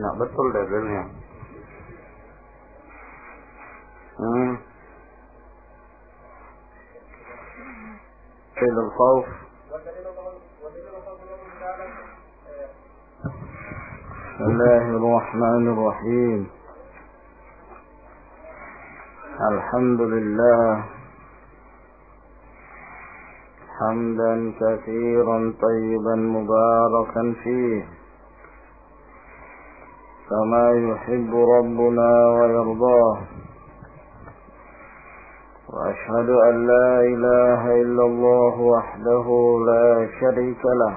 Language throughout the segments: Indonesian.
Banyak betul dalilnya. Fil al-khawf. Bismillahirrahmanirrahim. Alhamdulillah. Hamdan katsiran tayyiban mubarakan fihi. كما يحب ربنا ويرضاه وأشهد أن لا إله إلا الله وحده لا شريك له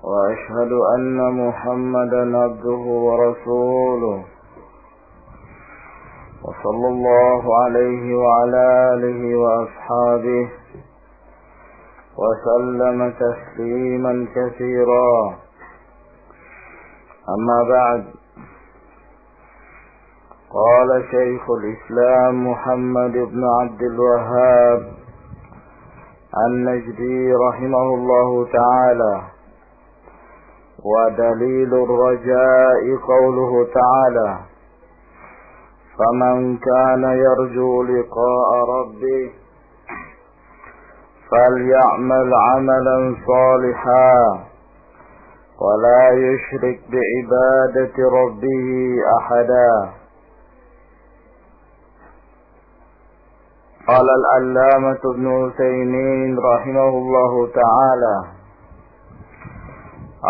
وأشهد أن محمدا عبده ورسوله وصلى الله عليه وعلى آله وأصحابه وسلم تسليما كثيرا. أما بعد، قال شيخ الإسلام محمد بن عبد الوهاب النجدي رحمه الله تعالى: ودليل الرجاء قوله تعالى: فمن كان يرجو لقاء ربه فليعمل عملا صالحا ولا يشرك بعبادة ربه أحدا. قال العلامة ابن عثيمين رحمه الله تعالى: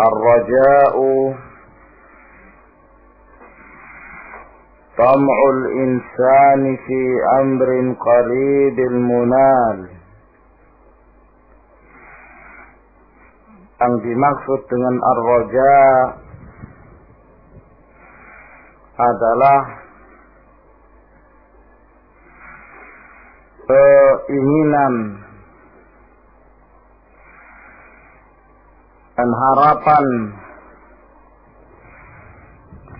الرجاء طمع الإنسان في أمر قريب المنال. Yang dimaksud dengan ar-raja adalah keinginan dan harapan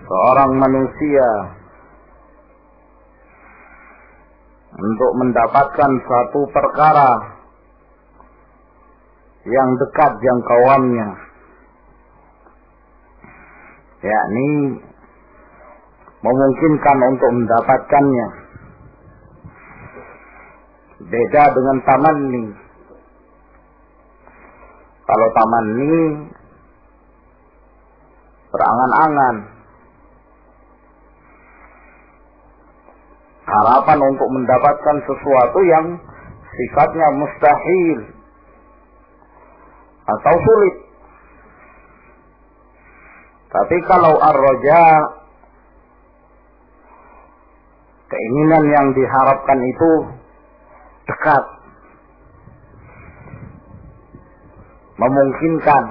seorang manusia untuk mendapatkan suatu perkara yang dekat jangkauannya, yakni memungkinkan untuk mendapatkannya. Beda dengan tamanni. Kalau tamanni berangan-angan, harapan untuk mendapatkan sesuatu yang sifatnya mustahil atau sulit. Tapi kalau ar-raja, keinginan yang diharapkan itu dekat, memungkinkan.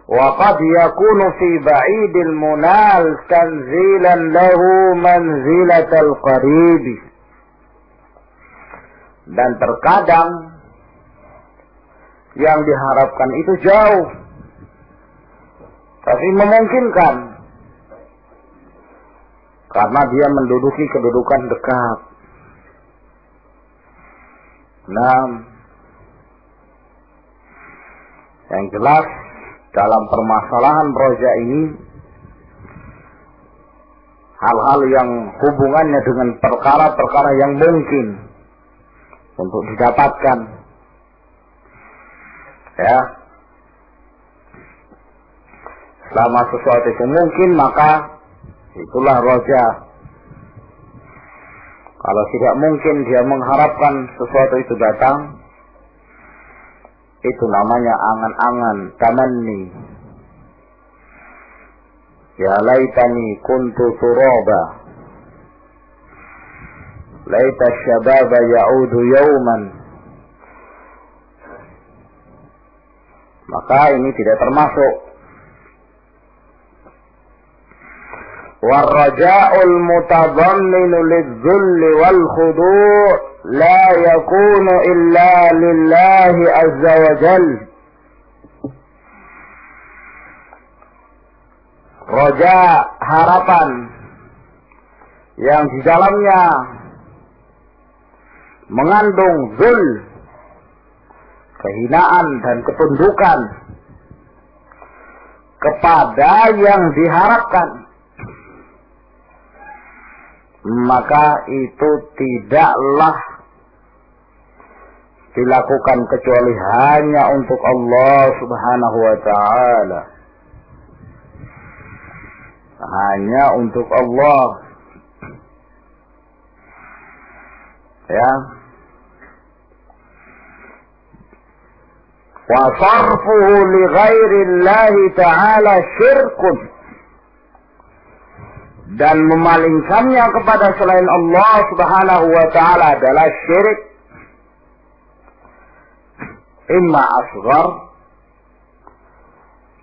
Wa qad yakunu fi ba'idil munal tanzilan lahu manzilatal qarib. Dan terkadang yang diharapkan itu jauh, tapi memungkinkan karena dia menduduki kedudukan dekat. Nah, yang jelas dalam permasalahan roja ini, hal-hal yang hubungannya dengan perkara-perkara yang mungkin untuk didapatkan. Ya, selama sesuatu itu mungkin, maka itulah roja. Kalau tidak mungkin dia mengharapkan sesuatu itu datang, itu namanya angan-angan, tamanni. Ya laitani kuntu turaba, laita syababa ya'udu yauman. Maka ini tidak termasuk. Warraja'ul mutadamminu lidh-dhulli wal khudu' la yakunu illa lillahi azza wa jalla. Raja, harapan yang di dalamnya mengandung zul, kehinaan dan ketundukan, kepada yang diharapkan, maka itu tidaklah dilakukan kecuali hanya untuk Allah Subhanahu wa ta'ala. Hanya untuk Allah. Ya. Wa sarfuhu li ghairi Allah ta'ala syirkun. Dan memalingkannya kepada selain Allah Subhanahu wa ta'ala adalah syirik. Imma asghar,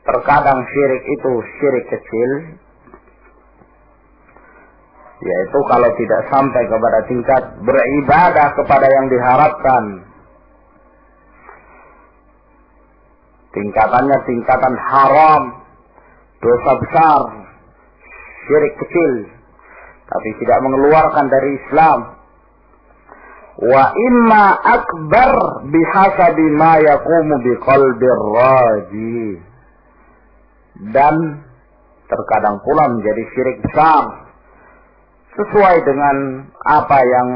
terkadang syirik itu syirik kecil, yaitu kalau tidak sampai kepada tingkat beribadah kepada yang diharapkan. Tingkatannya tingkatan haram, dosa besar, syirik kecil, tapi tidak mengeluarkan dari Islam. Wa imma akbar bihasabi ma yaqumu biqalbir raji. Dan terkadang pula menjadi syirik besar sesuai dengan apa yang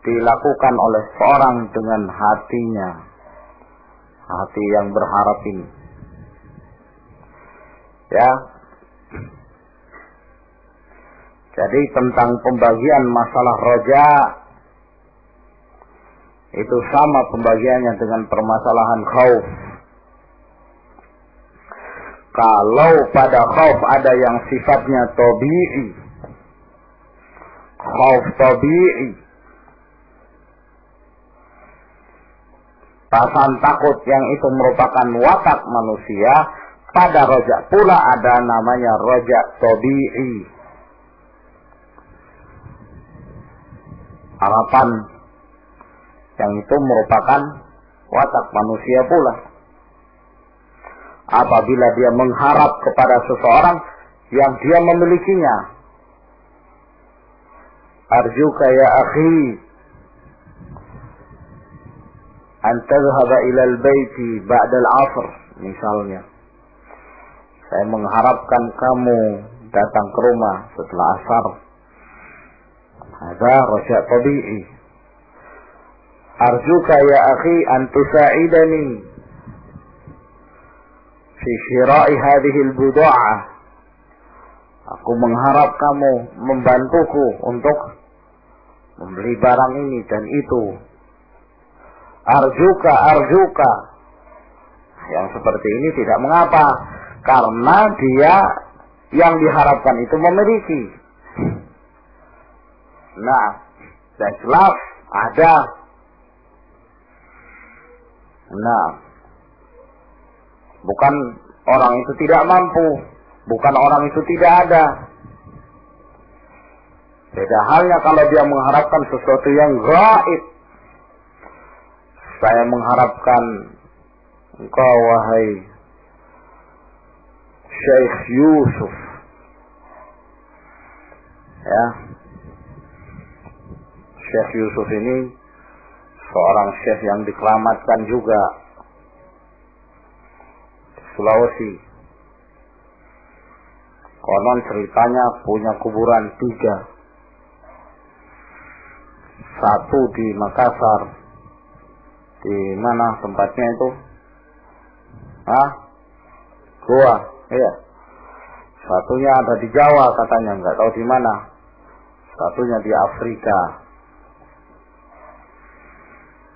dilakukan oleh seorang dengan hatinya, hati yang berharap ini. Ya. Jadi tentang pembagian masalah roja itu sama pembagiannya dengan permasalahan khauf. Kalau pada khauf ada yang sifatnya tabi'i, khauf tabi'i, perasaan takut yang itu merupakan watak manusia, pada roja pula ada namanya roja tabi'i. Harapan yang itu merupakan watak manusia pula. Apabila dia mengharap kepada seseorang yang dia memilikinya. Arjuka ya akhi an tadhhaba ila al-baiti ba'da al-'asr, misalnya. Saya mengharapkan kamu datang ke rumah setelah asar. Ada raja tabi'i. Arjuka ya akhi an tusa'idani fi syira'i hadhihi al-buda'ah. Aku mengharap kamu membantuku untuk membeli barang ini dan itu. Arjuka. Yang seperti ini tidak mengapa, karena dia yang diharapkan itu memiliki. Nah, dan jelas ada. Nah, bukan orang itu tidak mampu, bukan orang itu tidak ada. Beda halnya kalau dia mengharapkan sesuatu yang gaib. Saya mengharapkan engkau wahai Syekh Yusuf, ya. Syekh Yusuf ini seorang syekh yang dikeramatkan juga di Sulawesi. Konon ceritanya punya kuburan 3. Satu di Makassar. Di mana tempatnya itu? Goa, iya. Satunya ada di Jawa katanya, nggak tahu di mana. Satunya di Afrika.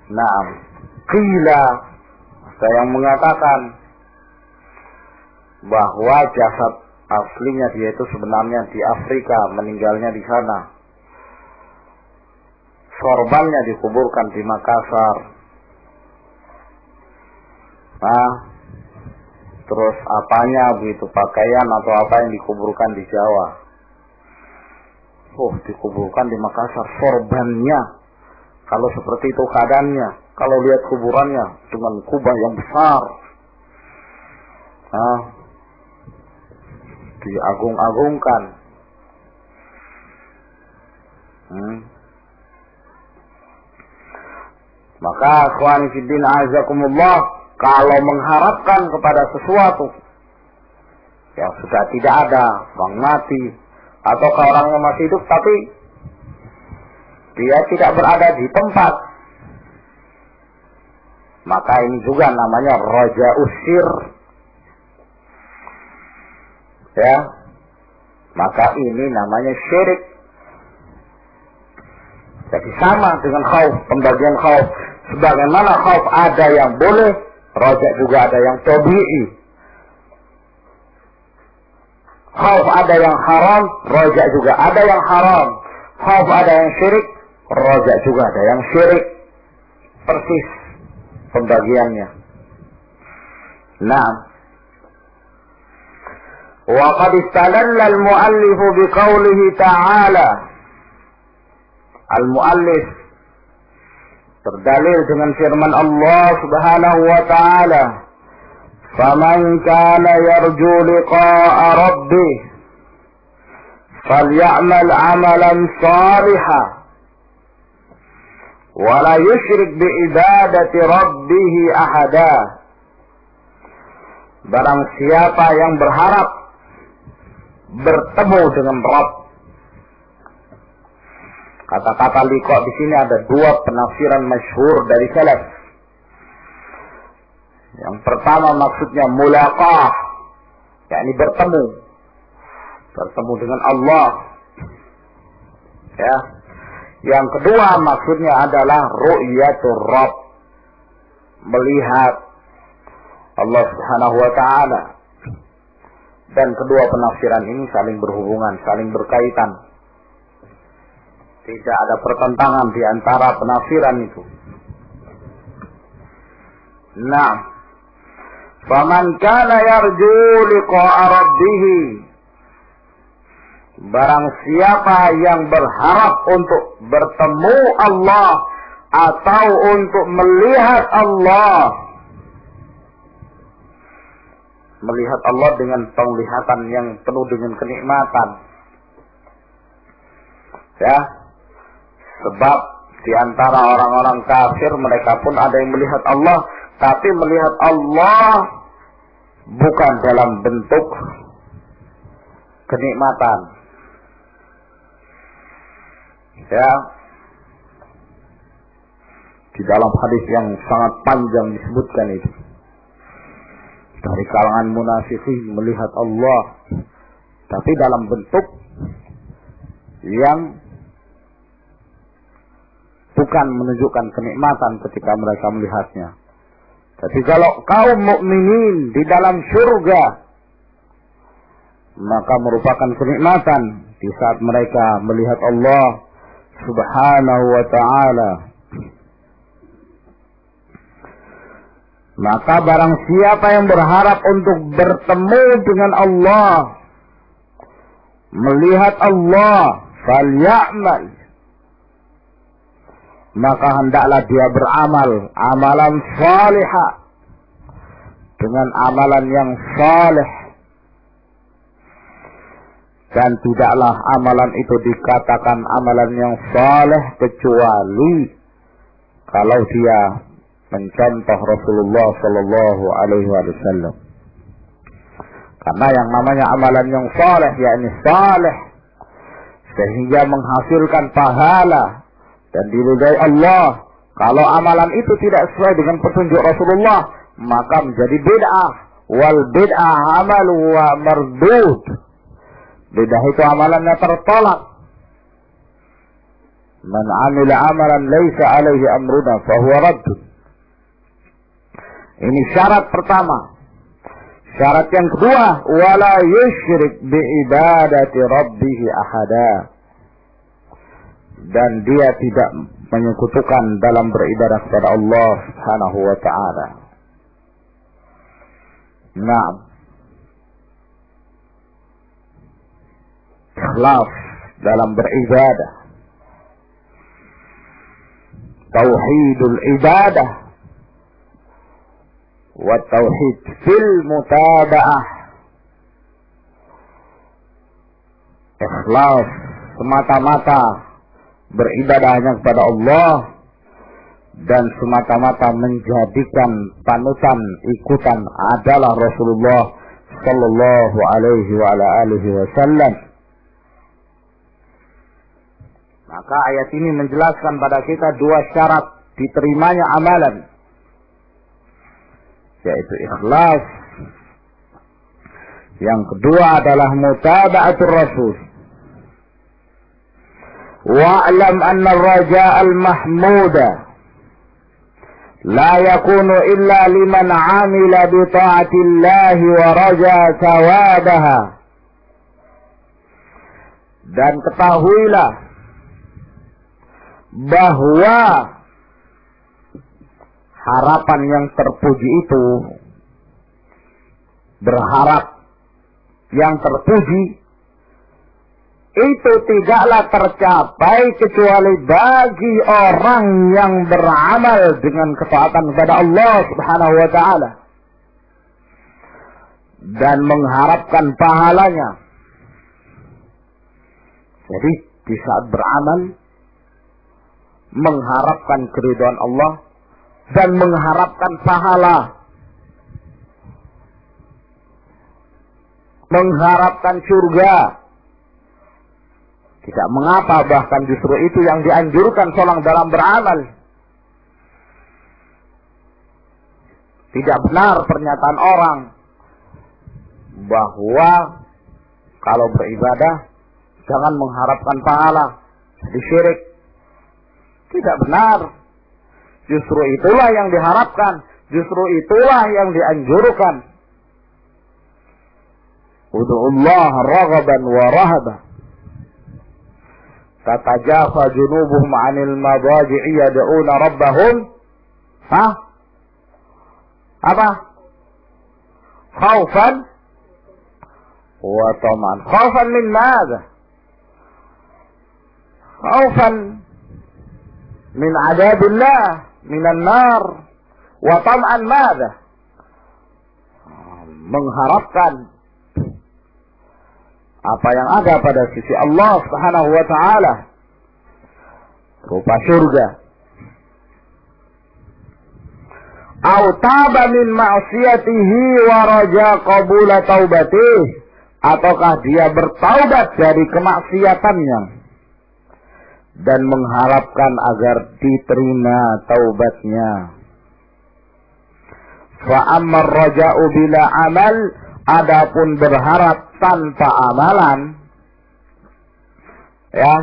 Nah, qila, ada yang mengatakan bahwa jasad aslinya dia itu sebenarnya di Afrika, meninggalnya di sana. Sorbannya dikuburkan di Makassar. Nah, terus apanya begitu, pakaian atau apa yang dikuburkan di Jawa. Dikuburkan di Makassar, sorbannya. Kalau seperti itu keadaannya, kalau lihat kuburannya dengan kubah yang besar, diagung-agungkan. Maka akhwani fiddin azakumullah, kalau mengharapkan kepada sesuatu yang sudah tidak ada, orang mati, atau orangnya masih hidup tapi dia tidak berada di tempat, maka ini juga namanya raja usir, ya, maka ini namanya syirik. Jadi sama dengan khauf, pembagian khauf. Sebagaimana khauf ada yang boleh, raja juga ada yang tabi'i. Khauf ada yang haram, raja juga ada yang haram. Khauf ada yang syirik, raja juga ada yang syirik. Persis pembagiannya. Nah, wa qad istadalla al-muallif biqaulihi ta'ala. Al-muallif berdalil dengan firman Allah Subhanahu wa ta'ala, "Faman kana yarju liqa'a rabbih falyamal 'amalan shalihan wa la yusyrik bi ibadati rabbih ahada." Barang siapa yang berharap bertemu dengan Rabb. Kata-kata liqa di sini ada dua penafsiran masyhur dari salaf. Yang pertama maksudnya mulaqah, yakni bertemu dengan Allah. Ya. Yang kedua maksudnya adalah ru'yatur Rabb, melihat Allah Subhanahu wa taala. Dan kedua penafsiran ini saling berhubungan, saling berkaitan. Tidak ada pertentangan di antara penafsiran itu. Nah, faman kana yarju liqa'a rabbih, barang siapa yang berharap untuk bertemu Allah atau untuk melihat Allah, melihat Allah dengan penglihatan yang penuh dengan kenikmatan, ya. Sebab di antara orang-orang kafir mereka pun ada yang melihat Allah, tapi melihat Allah bukan dalam bentuk kenikmatan. Ya. Di dalam hadis yang sangat panjang disebutkan itu. Dari kalangan munafikin melihat Allah, tapi dalam bentuk yang bukan menunjukkan kenikmatan ketika mereka melihatnya. Tapi kalau kaum mukminin di dalam surga, maka merupakan kenikmatan di saat mereka melihat Allah Subhanahu wa ta'ala. Maka barang siapa yang berharap untuk bertemu dengan Allah, melihat Allah, falyamal, maka hendaklah dia beramal amalan salihah, dengan amalan yang saleh. Dan tidaklah amalan itu dikatakan amalan yang saleh kecuali kalau dia mencontoh Rasulullah Sallallahu Alaihi Wasallam. Karena yang namanya amalan yang saleh, yakni saleh sehingga menghasilkan pahala dan diridai Allah. Kalau amalan itu tidak sesuai dengan petunjuk Rasulullah, maka menjadi bid'ah. Wal bid'ah amalu wa mardud. Bid'ah itu amalannya tertolak. Man amila amalan laisa alaihi amruna fahuwa raddun. Ini syarat pertama. Syarat yang kedua, wala yusyrik bi ibadati rabbih ahada. Dan dia tidak menyekutukan dalam beribadah kepada Allah Subhanahu wa ta'ala. Nah, ikhlas dalam beribadah, tauhidul ibadah wa tauhid fil mutaba'ah. Ikhlas semata-mata beribadah hanya kepada Allah dan semata-mata menjadikan panutan ikutan adalah Rasulullah sallallahu alaihi wa ala alihi wasallam. Maka ayat ini menjelaskan pada kita dua syarat diterimanya amalan, yaitu ikhlas. Yang kedua adalah mutaba'atur rasul. Wa'lam anna ar-raja' al-mahmuda la yakunu illa liman 'amila bi ta'atillahi wa raja thawabaha. Dan ketahuilah bahwa harapan yang terpuji itu, berharap yang terpuji itu tidaklah tercapai kecuali bagi orang yang beramal dengan ketaatan kepada Allah Subhanahu wa taala dan mengharapkan pahalanya. Jadi di saat beramal mengharapkan keridhaan Allah dan mengharapkan pahala, mengharapkan surga. Tidak mengapa, bahkan justru itu yang dianjurkan seorang dalam beramal. Tidak benar pernyataan orang bahwa kalau beribadah jangan mengharapkan pahala, jadi syirik. Tidak benar. Justru itulah yang diharapkan, justru itulah yang dianjurkan. Ud'ullah raghaban wa rahaban. Tatajafa junubuhum 'anil madaji'i yad'una rabbahum apa? Khaufan wa tama'an. Khaufan min madza? Khaufan min 'adabillah, minan nar. Wa tama'an madza? Mengharapkan apa yang ada pada sisi Allah Subhanahu wa taala rupa surga. Au taba min ma'siyatihi wa raja qabula taubatih, ataukah dia bertaubat dari kemaksiatannya dan mengharapkan agar diterima taubatnya. Fa amma ar-raja'u bila amal, adapun berharap tanpa amalan, ya,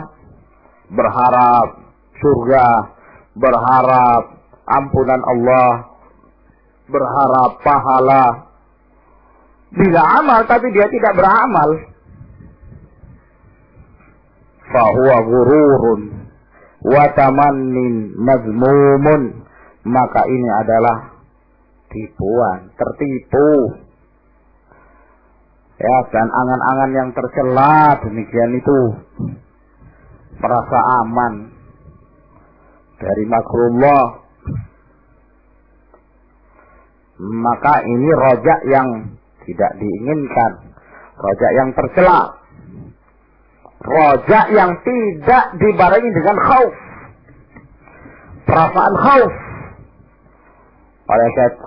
berharap surga, berharap ampunan Allah, berharap pahala, bila amal tapi dia tidak beramal, fahuwa ghururun wa tamannin mazmumun, maka ini adalah tipuan, tertipu. Ya, dan angan-angan yang tercela demikian itu, merasa aman dari makrullah. Maka ini rojak yang tidak diinginkan, rojak yang tercela, rojak yang tidak dibarengi dengan khauf, perasaan khauf.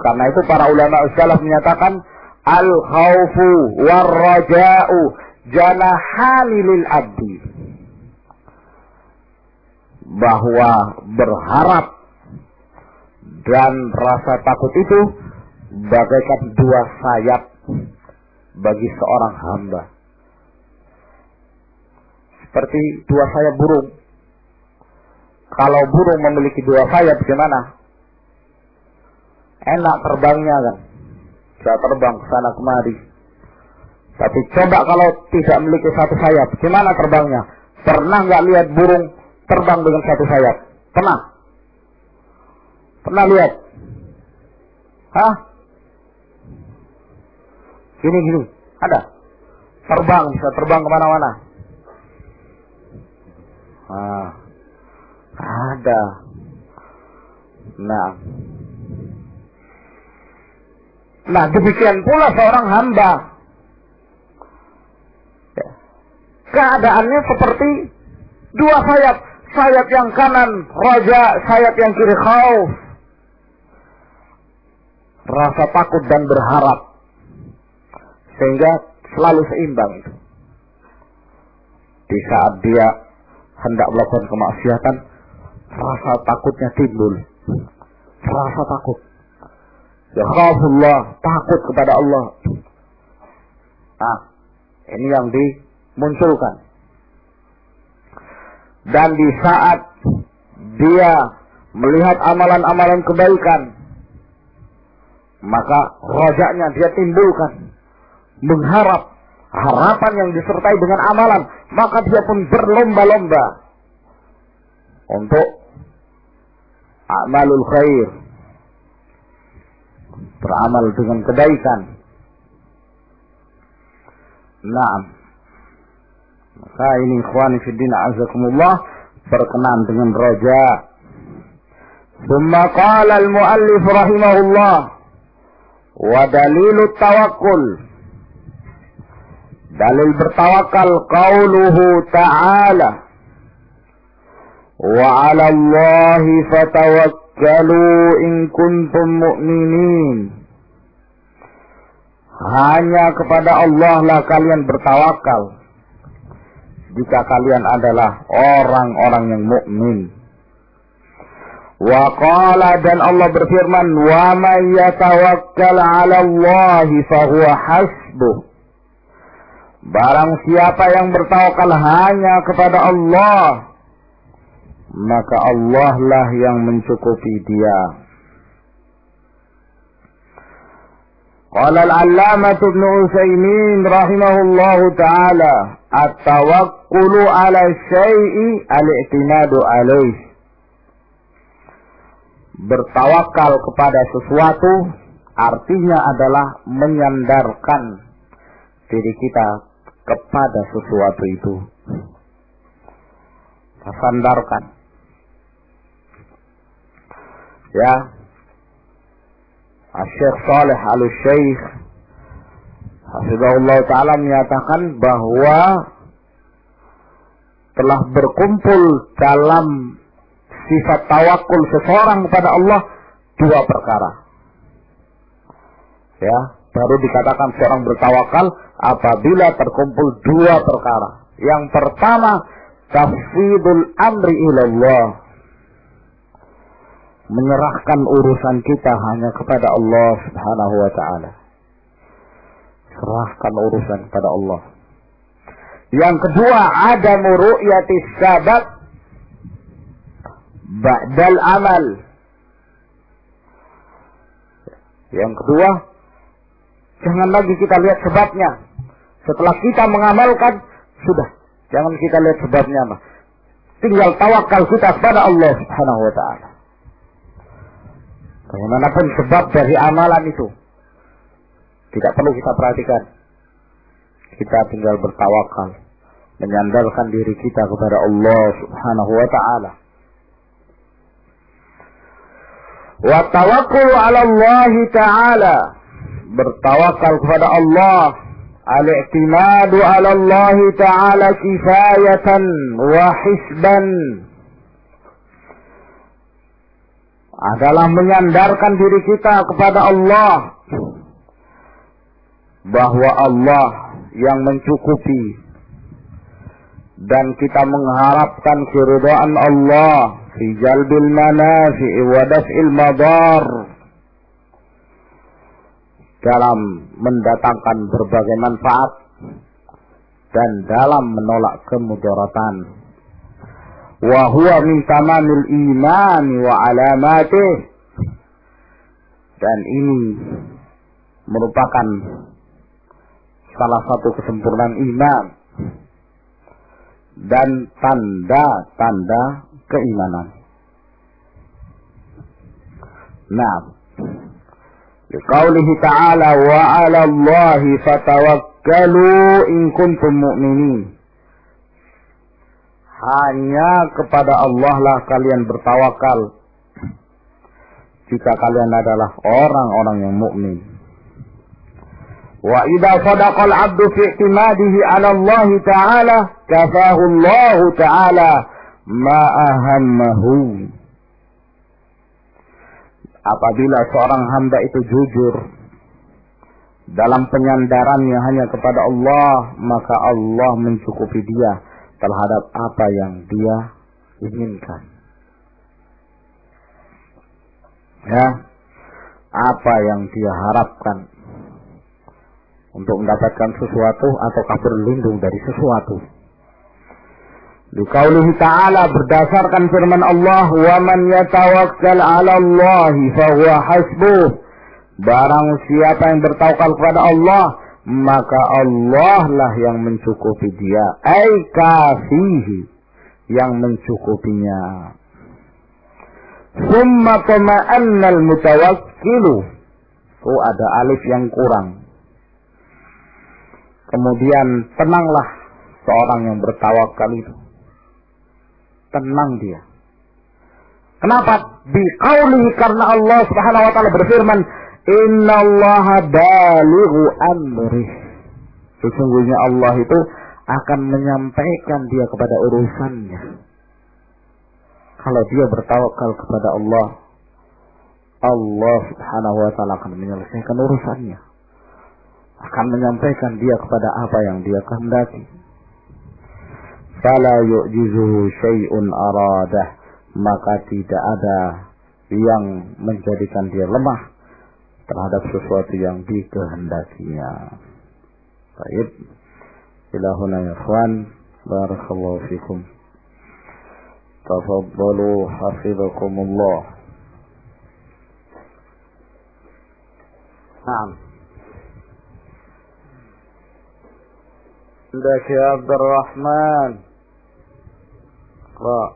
Karena itu para ulama salaf menyatakan al-khawfu war-raja'u janahani lil abdi, bahwa berharap dan rasa takut itu bagaikan dua sayap bagi seorang hamba, seperti dua sayap burung. Kalau burung memiliki dua sayap gimana? Enak terbangnya kan, bisa terbang ke sana kemari. Tapi coba kalau tidak memiliki satu sayap, gimana terbangnya? Pernah nggak lihat burung terbang dengan satu sayap? Pernah? Pernah lihat? Hah? Gini, ada? Terbang, bisa terbang kemana-mana? Ada. Nah, demikian pula seorang hamba. Keadaannya seperti dua sayap. sayap yang kanan raja, sayap yang kiri khauf. Rasa takut dan berharap, sehingga selalu seimbang itu. Di saat dia hendak melakukan kemaksiatan, rasa takutnya timbul. Rasa takut. Ya khafullah, takut kepada Allah. Nah, ini yang dimunculkan. Dan di saat dia melihat amalan-amalan kebaikan, maka rajanya dia timbulkan. Mengharap, harapan yang disertai dengan amalan, maka dia pun berlomba-lomba untuk amalul khair, beramal dengan kebaikan. Naam. Maka ini ikhwani fiddin azakumullah berkenaan dengan raja. Thumma qala al-muallif rahimahullah wa dalilut tawakkul. Dalil bertawakal qauluhu ta'ala wa 'ala Allahi fatawakkalu in kuntum mu'minin. Hanya kepada Allah lah kalian bertawakal jika kalian adalah orang-orang yang mukmin. Wa qala, dan Allah berfirman, wa may yatawakkal 'ala Allahi fahuwa hasbuh. Barang siapa yang bertawakal hanya kepada Allah, maka Allah lah yang mencukupi dia. Qala al-allamah Ibnu Utsaimin rahimahullahu taala, at-tawakkulu 'ala syai'i al-i'timadu 'alaihi. Bertawakal kepada sesuatu artinya adalah menyandarkan diri kita kepada sesuatu itu. Sandarkan. Ya. Syekh Shalih Al-Syekh hafizahullah ta'ala menyatakan bahwa telah berkumpul dalam sifat tawakul seseorang kepada Allah dua perkara. Ya, baru dikatakan seorang bertawakal apabila terkumpul dua perkara. Yang pertama, tafwidul amri ilallah. Menyerahkan urusan kita hanya kepada Allah Subhanahu wa ta'ala. Serahkan urusan kepada Allah. Yang kedua, adamu ru'yatis sabab ba'dal amal. Yang kedua, jangan lagi kita lihat sebabnya. Setelah kita mengamalkan, sudah. Jangan kita lihat sebabnya. Tinggal tawakal kita kepada Allah Subhanahu wa ta'ala. Bagaimanapun sebab dari amalan itu, tidak perlu kita perhatikan. Kita tinggal bertawakal, menyandarkan diri kita kepada Allah Subhanahu wa ta'ala. Wa tawakkul 'ala Allah ta'ala. Bertawakal kepada Allah. Al-i'timadu 'ala Allah ta'ala kifayatan wa hisban. Adalah menyandarkan diri kita kepada Allah, bahwa Allah yang mencukupi, dan kita mengharapkan keridhaan Allah fi jalbil manafi'i wa daf'il madar, dalam mendatangkan berbagai manfaat dan dalam menolak kemudaratan. Wa huwa min tamamil iman wa alamatih. Dan ini merupakan salah satu kesempurnaan iman dan tanda-tanda keimanan. Nah, liqaulihi ta'ala wa 'ala Allahi fatawakkalu in kuntum mu'minin. Hanya kepada Allah lah kalian bertawakal jika kalian adalah orang-orang yang mukmin. Wa idza sadaqa al-'abdu fi i'timadihi 'ala Allah ta'ala kafahu Allah ta'ala ma ahammahu. Apabila seorang hamba itu jujur dalam penyandarannya hanya kepada Allah, maka Allah mencukupi dia terhadap apa yang dia inginkan. Ya, apa yang dia harapkan untuk mendapatkan sesuatu ataukah berlindung dari sesuatu. Liqaulihi ta'ala, berdasarkan firman Allah, wa man yatawakkal 'ala Allah fa huwa hasbuh. Barang siapa yang bertawakal kepada Allah, maka Allah lah yang mencukupi dia. Ai kafihi, yang mencukupinya. Summa tama'annal mutawakkilu. Oh, ada alif yang kurang. Kemudian tenanglah seorang yang bertawakal itu. Tenang dia. Kenapa? Biqaulihi, karena Allah Subhanahu wa taala berfirman, innallaha balighu amrih. Sesungguhnya Allah itu akan menyampaikan dia kepada urusannya. Kalau dia bertawakal kepada Allah, Allah Subhanahu wa taala akan menyelesaikan urusannya. Akan menyampaikan dia kepada apa yang dia kehendaki. Fala yu'jizuhu syai'un aradah, maka tidak ada yang menjadikan dia lemah terhadap sesuatu yang dikehendakinya. Baik, ila huna ya ikhwan, barakallahu fikum. Tafaddalu hafizakumullah. Naam. Anda Syekh Abdul Rahman. Wa